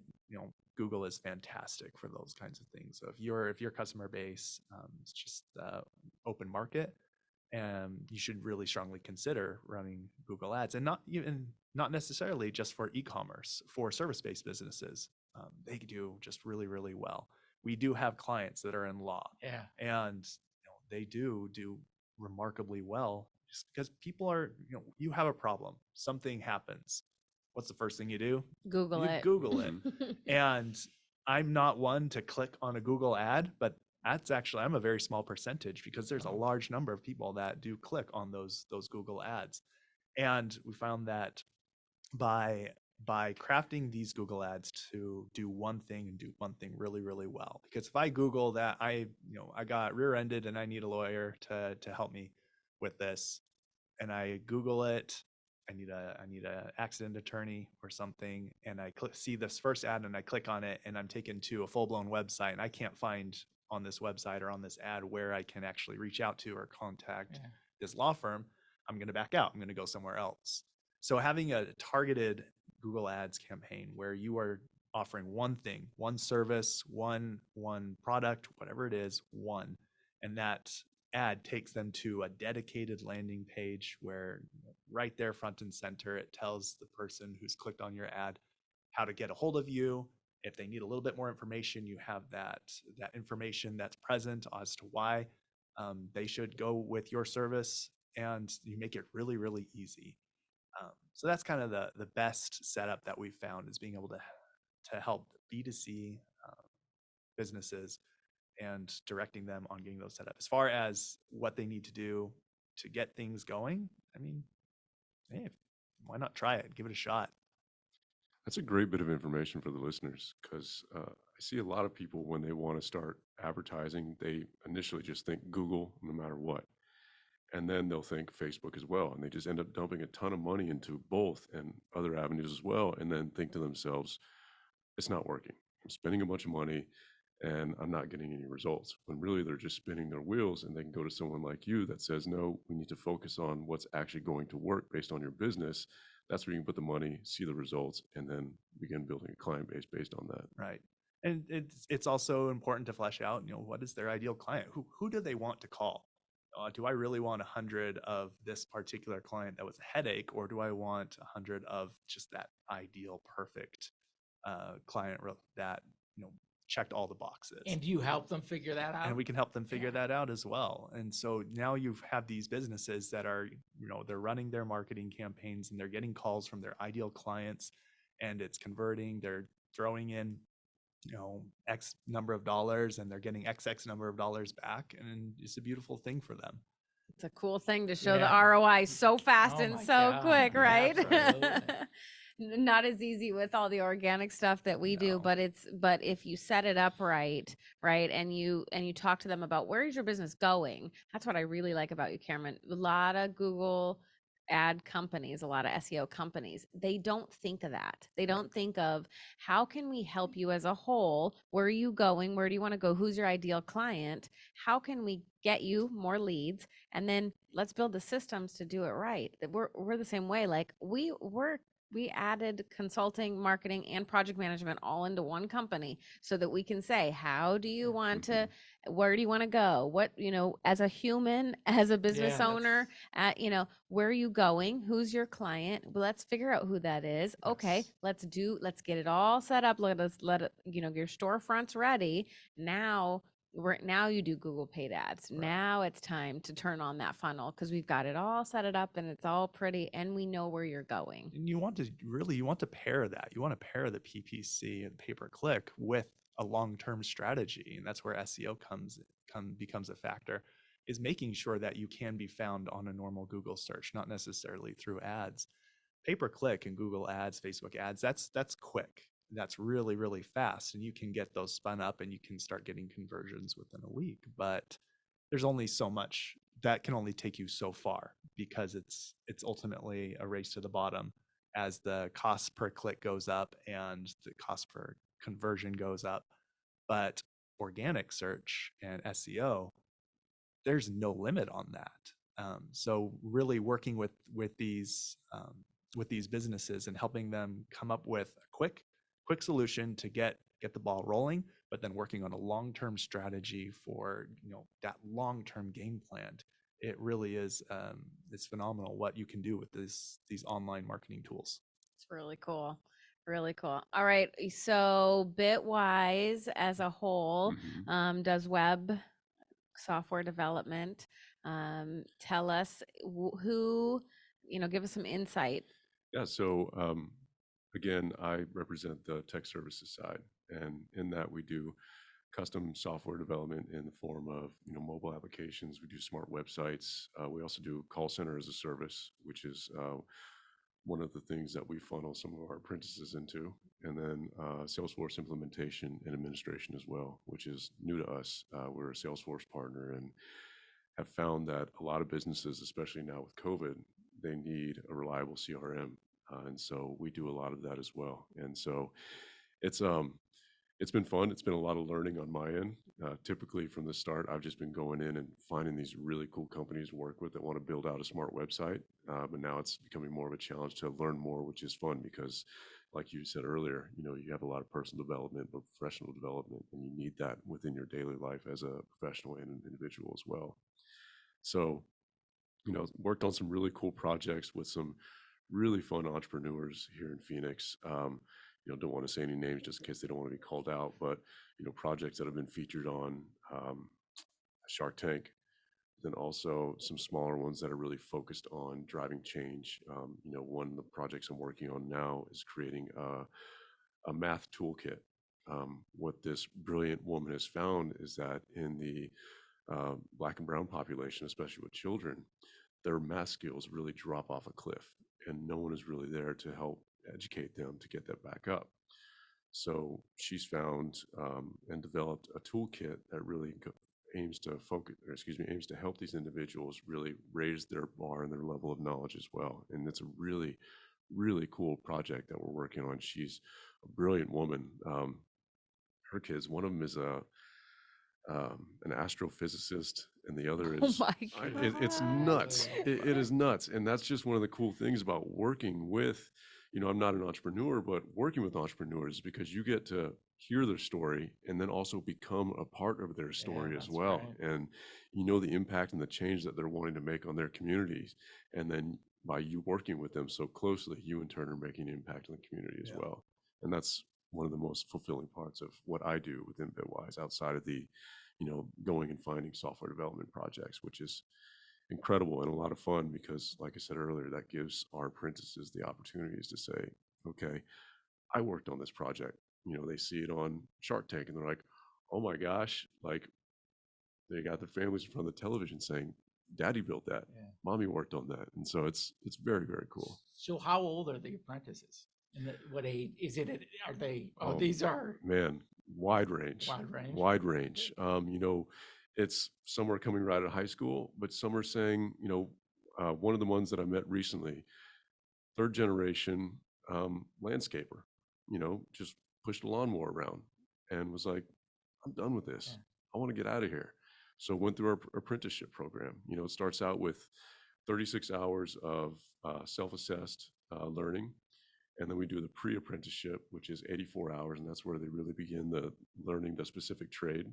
Google is fantastic for those kinds of things. So if your customer base is just open market, and you should really strongly consider running Google Ads, and not necessarily just for e-commerce, for service-based businesses. They do just really, really well. We do have clients that are in law, Yeah. and they do remarkably well, just because people are, you have a problem, something happens. What's the first thing you do? Google You it. Google it. And I'm not one to click on a Google ad, but I'm a very small percentage because there's a large number of people that do click on those Google ads. And we found that by crafting these Google ads to do one thing and do one thing really, really well. Because if I Google that I got rear-ended and I need a lawyer to help me with this, and I Google it, I need a accident attorney or something, and I see this first ad and I click on it, and I'm taken to a full-blown website, and I can't find on this website or on this ad where I can actually reach out to or contact this law firm. I'm going to back out. I'm going to go somewhere else. So having a targeted Google Ads campaign where you are offering one thing, one service, one product, whatever it is, and that ad takes them to a dedicated landing page where right there front and center it tells the person who's clicked on your ad how to get a hold of you. If they need a little bit more information, you have that information that's present as to why they should go with your service, and you make it really, really easy. So that's kind of the best setup that we've found, is being able to help B2C businesses and directing them on getting those set up. As far as what they need to do to get things going, I mean, hey, why not try it? Give it a shot. That's a great bit of information for the listeners, because I see a lot of people when they want to start advertising, they initially just think Google no matter what. And then they'll think Facebook as well. And they just end up dumping a ton of money into both and other avenues as well. And then think to themselves, it's not working. I'm spending a bunch of money and I'm not getting any results. When really they're just spinning their wheels, and they can go to someone like you that says, no, we need to focus on what's actually going to work based on your business. That's where you can put the money, see the results, and then begin building a client base based on that. Right. And it's also important to flesh out, what is their ideal client? Who do they want to call? Do I really want 100 of this particular client that was a headache, or do I want 100 of just that ideal, perfect client that checked all the boxes? And do you help them figure that out? And we can help them figure that out as well. And so now you have these businesses that are, they're running their marketing campaigns and they're getting calls from their ideal clients, and it's converting. They're throwing in, X number of dollars, and they're getting XX number of dollars back. And it's a beautiful thing for them. It's a cool thing to show Yeah. the ROI so fast Oh and my so God. quick, right? Absolutely. Not as easy with all the organic stuff that we do, No. but if you set it up right, and you talk to them about where is your business going. That's what I really like about you, Cameron. A lot of Google ad companies, a lot of SEO companies, they don't think of that. They don't think of, how can we help you as a whole? Where are you going? Where do you want to go? Who's your ideal client? How can we get you more leads? And then let's build the systems to do it right. We're the same way. Like we added consulting, marketing, and project management all into one company so that we can say, how do you want to, where do you want to go? What, as a human, as a business owner, where are you going? Who's your client? Well, let's figure out who that is. Okay, let's get it all set up. Let it, your storefront's ready. Now you do Google paid ads. Right. Now it's time to turn on that funnel because we've got it all set it up and it's all pretty and we know where you're going. And you want to pair that. You want to pair the PPC and pay-per-click with a long-term strategy. And that's where SEO becomes a factor, is making sure that you can be found on a normal Google search, not necessarily through ads. Pay-per-click and Google ads, Facebook ads, that's quick. That's really, really fast. And you can get those spun up and you can start getting conversions within a week. But there's only so much that can only take you so far, because it's ultimately a race to the bottom as the cost per click goes up and the cost per conversion goes up. But organic search and SEO, there's no limit on that. So really working with these businesses and helping them come up with a quick solution to get the ball rolling, but then working on a long-term strategy for that long-term game plan. It really is it's phenomenal what you can do with these online marketing tools. It's really cool. Really cool. All right. So Bitwise as a whole does web software development. Tell us who, give us some insight. Yeah, so again, I represent the tech services side, and in that we do custom software development in the form of mobile applications. We do smart websites. We also do call center as a service, which is one of the things that we funnel some of our apprentices into, and then Salesforce implementation and administration as well, which is new to us. We're a Salesforce partner and have found that a lot of businesses, especially now with COVID, they need a reliable CRM. And so we do a lot of that as well. And so it's been fun. It's been a lot of learning on my end. Typically from the start, I've just been going in and finding these really cool companies to work with that want to build out a smart website. But now it's becoming more of a challenge to learn more, which is fun because like you said earlier, you have a lot of personal development, but professional development, and you need that within your daily life as a professional and an individual as well. So, worked on some really cool projects with some really fun entrepreneurs here in Phoenix. Don't want to say any names just in case they don't want to be called out, but projects that have been featured on Shark Tank, then also some smaller ones that are really focused on driving change. One of the projects I'm working on now is creating a math toolkit. What this brilliant woman has found is that in the Black and brown population, especially with children, their math skills really drop off a cliff, and no one is really there to help educate them to get that back up. So she's found and developed a toolkit that really aims to help these individuals really raise their bar and their level of knowledge as well. And it's a really, really cool project that we're working on. She's a brilliant woman. Her kids, one of them is an astrophysicist, and the other Oh is my it's nuts. It is nuts, and that's just one of the cool things about working with. I'm not an entrepreneur, but working with entrepreneurs, because you get to hear their story and then also become a part of their story as well. Right. And the impact and the change that they're wanting to make on their communities, and then by you working with them so closely, you in turn are making an impact on the community as well. And that's one of the most fulfilling parts of what I do within Bitwise, outside of the going and finding software development projects, which is incredible and a lot of fun, because like I said earlier, that gives our apprentices the opportunities to say, okay, I worked on this project. They see it on Shark Tank and they're like, oh my gosh, like they got their families in front of the television saying, Daddy built that, Mommy worked on that. And so it's very, very cool. So how old are the apprentices? And what age is it? Are they? Oh, these are man, wide range. Wide range. It's some are coming right out of high school, but some are saying, one of the ones that I met recently, third generation landscaper, just pushed a lawnmower around and was like, I'm done with this. I want to get out of here. So went through our apprenticeship program. It starts out with 36 hours of self-assessed learning. And then we do the pre-apprenticeship, which is 84 hours, and that's where they really begin the learning the specific trade.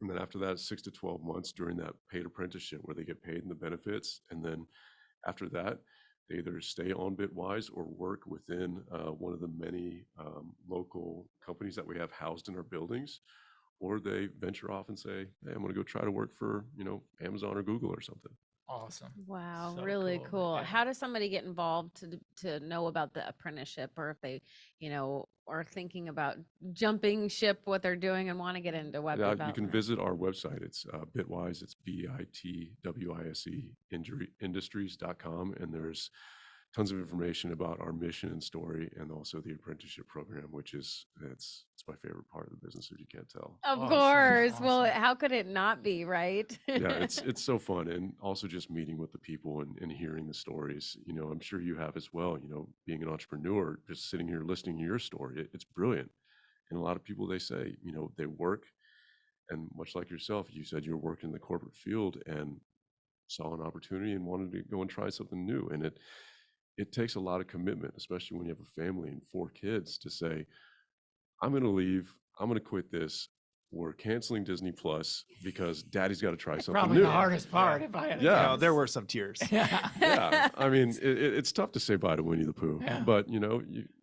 And then after that, 6 to 12 months during that paid apprenticeship, where they get paid in the benefits. And then after that, they either stay on Bitwise or work within one of the many local companies that we have housed in our buildings, or they venture off and say, hey, I'm going to go try to work for Amazon or Google or something. Awesome. Wow, So really cool. Yeah. How does somebody get involved to know about the apprenticeship, or if they, are thinking about jumping ship what they're doing and want to get into web development? You can visit our website. It's Bitwise. It's BITWISE industries.com, and there's tons of information about our mission and story, and also the apprenticeship program, which it's my favorite part of the business, if you can't tell. Of Awesome, course. Well, awesome. how could it not be, right? Yeah, it's so fun, and also just meeting with the people and hearing the stories. I'm sure you have as well. Being an entrepreneur, just sitting here listening to your story, it's brilliant. And a lot of people, they say, they work, and much like yourself, you said you were working in the corporate field and saw an opportunity and wanted to go and try something new. And it takes a lot of commitment, especially when you have a family and 4 kids, to say, I'm going to leave. I'm going to quit this. We're canceling Disney Plus because Daddy's got to try something Probably new. the hardest part, if I had to Yeah. No, there guess. were some tears. Yeah, I mean, it's tough to say bye to Winnie the Pooh, Yeah. but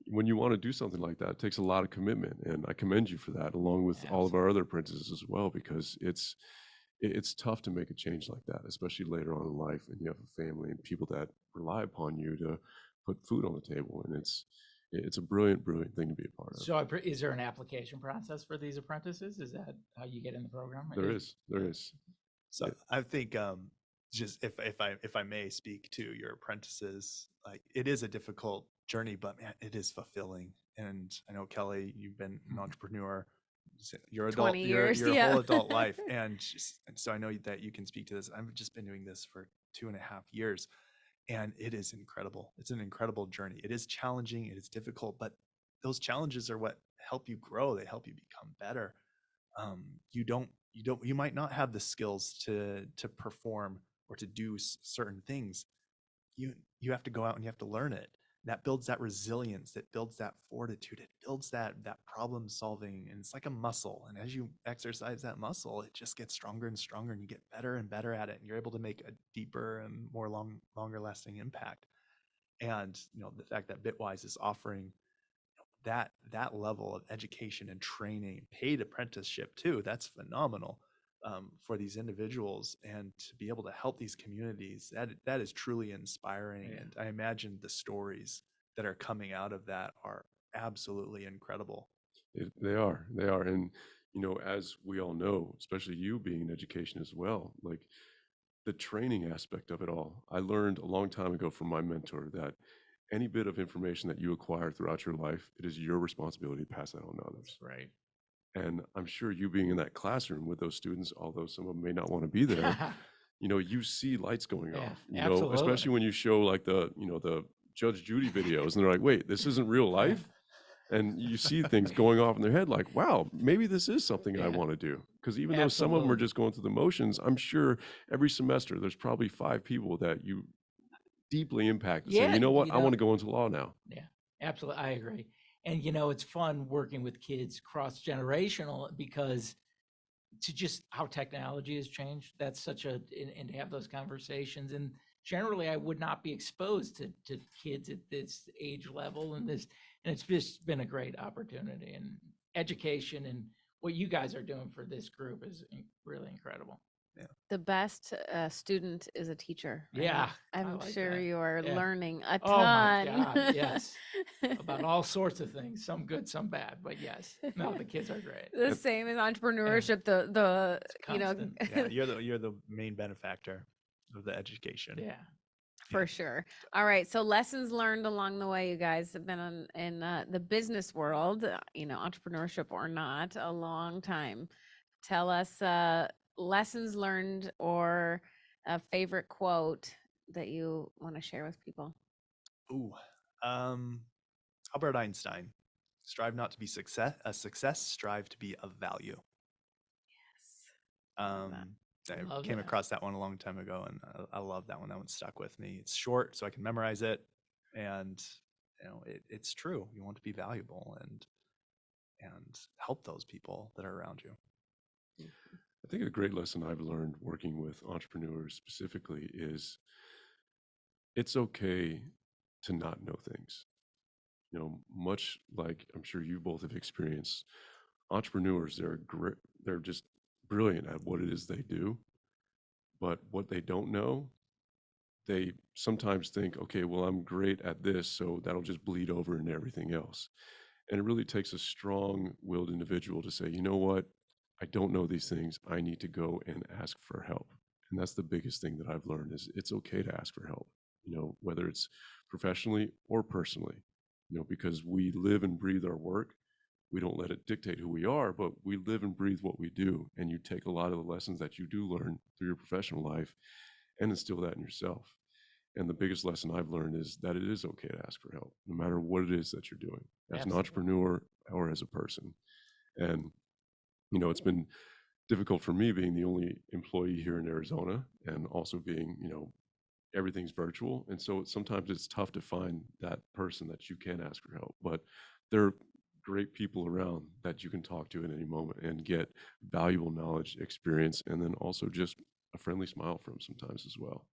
when you want to do something like that, it takes a lot of commitment, and I commend you for that, along with all of our other apprentices as well, because it's tough to make a change like that, especially later on in life, and you have a family and people that rely upon you to put food on the table, and It's a brilliant, brilliant thing to be a part of. So is there an application process for these apprentices? Is that how you get in the program? There is. So Yeah. I think just if I may speak to your apprentices, like it is a difficult journey, but man, it is fulfilling. And I know Kelly, you've been an entrepreneur your adult 20 years, your yeah. whole adult life, and so I know that you can speak to this. I've just been doing this for 2.5 years, and it is incredible. It's an incredible journey. It is challenging, it is difficult, but those challenges are what help you grow. They help you become better. You might not have the skills to perform or to do certain things. You have to go out and you have to learn it. That builds that resilience, that builds that fortitude, it builds that problem solving, and it's like a muscle. And as you exercise that muscle, it just gets stronger and stronger, and you get better and better at it, and you're able to make a deeper and more longer lasting impact. And the fact that Bitwise is offering that level of education and training, paid apprenticeship too, that's phenomenal, for these individuals, and to be able to help these communities, that is truly inspiring. Yeah. And I imagine the stories that are coming out of that are absolutely incredible. They are. And, as we all know, especially you being in education as well, like the training aspect of it all, I learned a long time ago from my mentor that any bit of information that you acquire throughout your life, it is your responsibility to pass that on to others. Right. And I'm sure you being in that classroom with those students, although some of them may not want to be there, you see lights going Yeah, off, especially absolutely. when you show like the Judge Judy videos and they're like, wait, this isn't real life. And you see things going off in their head like, wow, maybe this is something I Yeah. want to do. Because even though some of them are Absolutely. just going through the motions, I'm sure every semester there's probably 5 people that you deeply impact and say, Yeah, you know what, I want to go into law now. Yeah, absolutely. I agree. And it's fun working with kids cross-generational because to just how technology has changed, that's such and to have those conversations. And generally I would not be exposed to kids at this age level and it's just been a great opportunity, and education and what you guys are doing for this group is really incredible. The best student is a teacher. Right? Yeah, I I'm like sure that. you are Yeah. learning a Oh my ton. God, yes. About all sorts of things, some good, some bad, but yes, no, the kids are great. The same as entrepreneurship. The It's constant. Yeah, you're the main benefactor of the education. Yeah. for sure. All right, so lessons learned along the way. You guys have been in the business world, entrepreneurship or not, a long time. Tell us lessons learned or a favorite quote that you want to share with people. Ooh, Albert Einstein: strive not to be a success, strive to be of value. Love that. I Love came that. across that one a long time ago, and I love that one. That one stuck with me. It's short, so I can memorize it, and it's true. You want to be valuable and help those people that are around you. I think a great lesson I've learned working with entrepreneurs specifically is it's okay to not know things. Much like I'm sure you both have experienced, entrepreneurs, they're just brilliant at what it is they do. But what they don't know, they sometimes think, okay, well, I'm great at this, so that'll just bleed over into everything else. And it really takes a strong-willed individual to say, you know what? I don't know these things. I need to go and ask for help. And that's the biggest thing that I've learned is it's okay to ask for help, whether it's professionally or personally, because we live and breathe our work. We don't let it dictate who we are, but we live and breathe what we do. And you take a lot of the lessons that you do learn through your professional life and instill that in yourself. And the biggest lesson I've learned is that it is okay to ask for help, no matter what it is that you're doing as an Absolutely. entrepreneur or as a person. And, it's been difficult for me being the only employee here in Arizona and also being, everything's virtual. And so sometimes it's tough to find that person that you can ask for help, but there are great people around that you can talk to at any moment and get valuable knowledge, experience, and then also just a friendly smile from sometimes as well.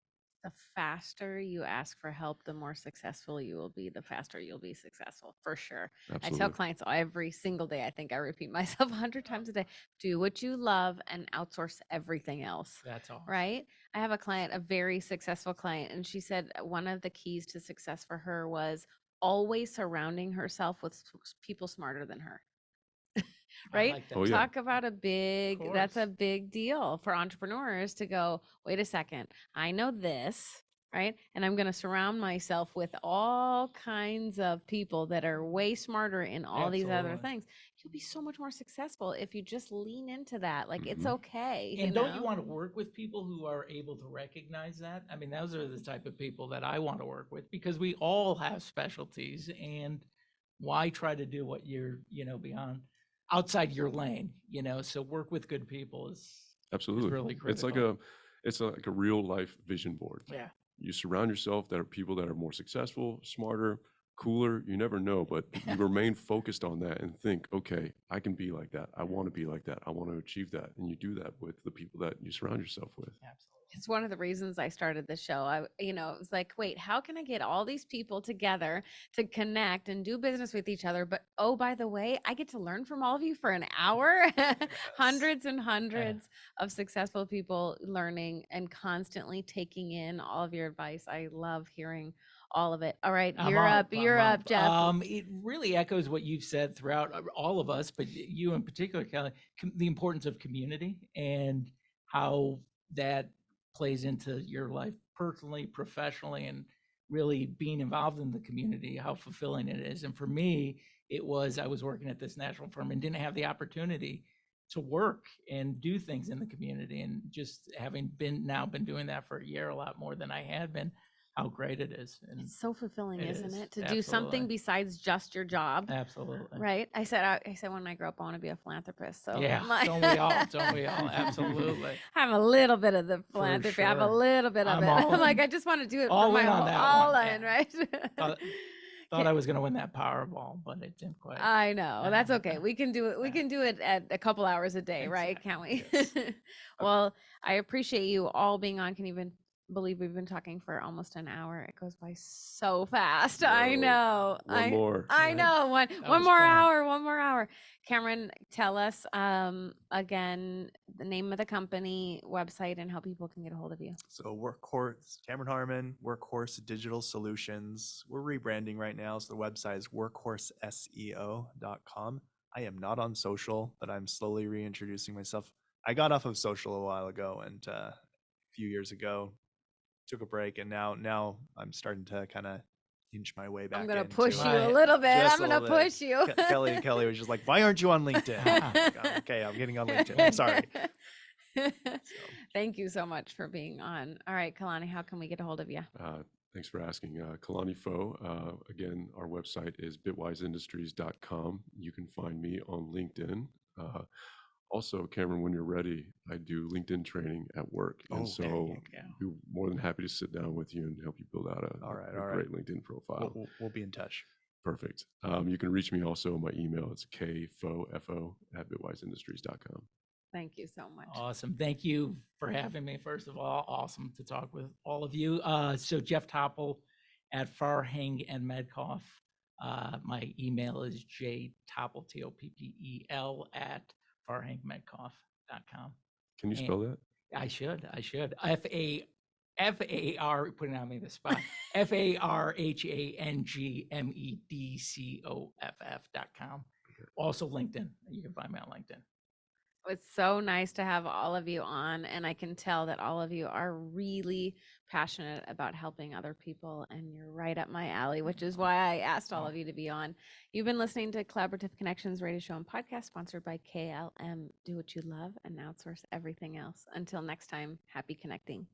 The faster you ask for help, the more successful you will be, the faster you'll be successful, for sure. Absolutely. I tell clients every single day, I think I repeat myself 100 times a day, do what you love and outsource everything else. That's awesome. Right? I have a client, a very successful client, and she said one of the keys to success for her was always surrounding herself with people smarter than her. I Right? like that. Oh, yeah. Talk about that's a course. big deal for entrepreneurs to go, wait a second, I know this, right? And I'm going to surround myself with all kinds of people that are way smarter in all these other Absolutely. things. You'll be so much more successful if you just lean into that. Like, it's Mhm. okay. And you don't you know? want to work with people who are able to recognize that? I mean, those are the type of people that I want to work with, because we all have specialties, and why try to do what you're, beyond outside your lane, so work with good people is Absolutely. really It's like critical. a real life vision board. Yeah. You surround yourself that are people that are more successful, smarter, cooler. You never know, but you remain focused on that and think, okay, I can be like that. I want to be like that. I want to achieve that. And you do that with the people that you surround yourself with. Absolutely. It's one of the reasons I started the show. It was like, wait, how can I get all these people together to connect and do business with each other? But oh, by the way, I get to learn from all of you for an hour. Hundreds and hundreds of successful people learning and constantly taking in all of your advice. I love hearing all of it. All right, you're up. You're up, Jeff. It really echoes what you've said throughout all of us, but you in particular, Kelly, the importance of community and how that plays into your life personally, professionally, and really being involved in the community, how fulfilling it is. And for me, I was working at this national firm and didn't have the opportunity to work and do things in the community. And just having been doing that for a year, a lot more than I had been, how great it is. And It's so fulfilling, It isn't is, it? To do something absolutely. besides just your job. absolutely. Right. I said when I grow up, I want to be a philanthropist. So Yeah, don't we all? Don't we all? Absolutely. I have a little bit of the philanthropy. I have a sure. little bit of I'm it. all I'm like, in. I just want to do it All for my in on whole, that all one, in, yeah. right? Thought I was going to win that Powerball, but it didn't quite. I know. That's Yeah. okay. We can do it. We Yeah. can do it at a couple hours a day, right? Can't we? Exactly, Well, I appreciate you all being on. Can you even believe we've been talking for almost an hour? It goes by so fast. I Whoa. know. One more. I Right. know. One That one was more fun. hour. One more hour. Cameron, tell us again the name of the company, website, and how people can get a hold of you. So Workhorse, Cameron Harmon, Workhorse Digital Solutions. We're rebranding right now, so the website is workhorseseo.com. I am not on social, but I'm slowly reintroducing myself. I got off of social a while ago, and a few years ago, took a break, and now I'm starting to kind of inch my way back. I'm gonna into push it. you a Right. little bit. Just I'm a gonna little bit. push you. Kelly was just like, "Why aren't you on LinkedIn?" I'm like, "Oh, okay, I'm getting on LinkedIn. I'm sorry. Thank you so much for being on. All right, Kalani, how can we get a hold of you? Thanks for asking. Kalani Fo. Again, our website is bitwiseindustries.com. You can find me on LinkedIn. Also, Cameron, when you're ready, I do LinkedIn training at work. Oh, And there so you we're more than happy to sit down with you and help you build out a All right. great LinkedIn profile. We'll be in touch. Perfect. You can reach me also on my email. It's kfo at bitwiseindustries.com. Thank you so much. Awesome. Thank you for having me. First of all, awesome to talk with all of you. So Jeff Topple at Farhang and Medcoff. My email is jtopple, Toppel, at farhangmedcoff.com. Can you spell that? I should. FAR, putting on me the spot. FARHANGMEDCOFF.com. Also LinkedIn. You can find me on LinkedIn. It's so nice to have all of you on, and I can tell that all of you are really passionate about helping other people, and you're right up my alley, which is why I asked all of you to be on. You've been listening to Collaborative Connections radio show and podcast sponsored by KLM. Do what you love and outsource everything else. Until next time, happy connecting.